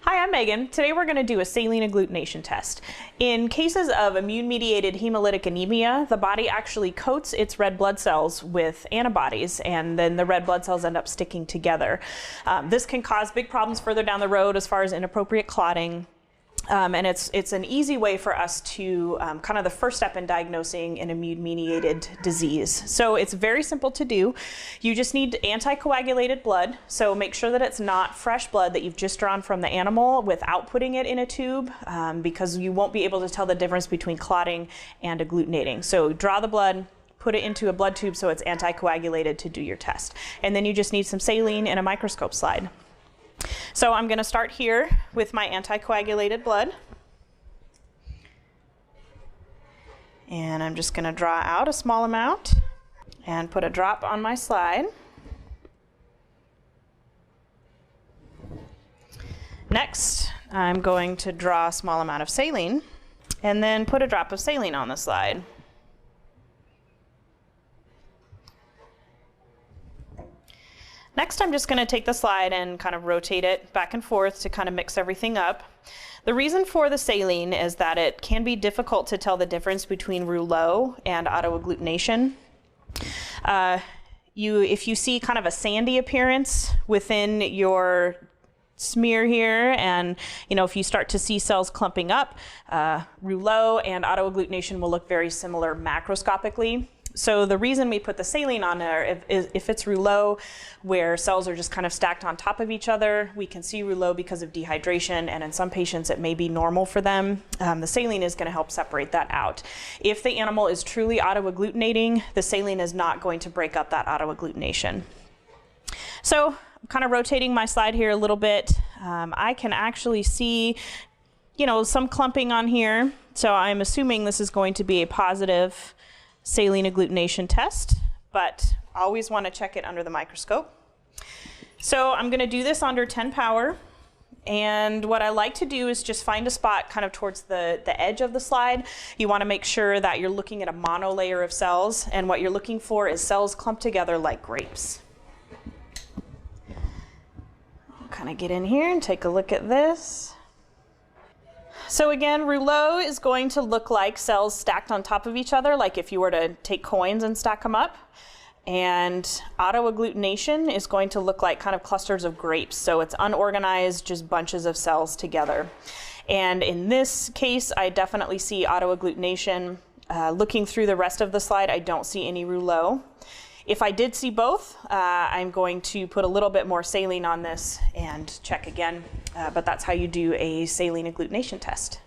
Hi, I'm Megan. Today we're going to do a saline agglutination test. In cases of immune-mediated hemolytic anemia, the body actually coats its red blood cells with antibodies, and then the red blood cells end up sticking together. This can cause big problems further down the road as far as inappropriate clotting. And it's an easy way for us to kind of the first step in diagnosing an immune-mediated disease. So it's very simple to do. You just need anticoagulated blood. So make sure that it's not fresh blood that you've just drawn from the animal without putting it in a tube, because you won't be able to tell the difference between clotting and agglutinating. So draw the blood, put it into a blood tube so it's anticoagulated to do your test. And then you just need some saline and a microscope slide. So I'm going to start here with my anticoagulated blood. And I'm just going to draw out a small amount and put a drop on my slide. Next, I'm going to draw a small amount of saline and then put a drop of saline on the slide. Next, I'm just going to take the slide and kind of rotate it back and forth to kind of mix everything up. The reason for the saline is that it can be difficult to tell the difference between rouleau and autoagglutination. If you see kind of a sandy appearance within your smear here, and if you start to see cells clumping up, rouleau and autoagglutination will look very similar macroscopically. So the reason we put the saline on there, if it's rouleau where cells are just kind of stacked on top of each other, we can see rouleau because of dehydration, and in some patients it may be normal for them. The saline is going to help separate that out. If the animal is truly autoagglutinating, the saline is not going to break up that autoagglutination. So I'm kind of rotating my slide here a little bit. I can actually see some clumping on here, so I'm assuming this is going to be a positive saline agglutination test, but always want to check it under the microscope. So I'm going to do this under 10 power, and what I like to do is just find a spot kind of towards the edge of the slide. You want to make sure that you're looking at a monolayer of cells, and what you're looking for is cells clumped together like grapes. I'll kind of get in here and take a look at this. So again, rouleau is going to look like cells stacked on top of each other, like if you were to take coins and stack them up. And autoagglutination is going to look like kind of clusters of grapes. So it's unorganized, just bunches of cells together. And in this case, I definitely see autoagglutination. Looking through the rest of the slide, I don't see any rouleau. If I did see both, I'm going to put a little bit more saline on this and check again, but that's how you do a saline agglutination test.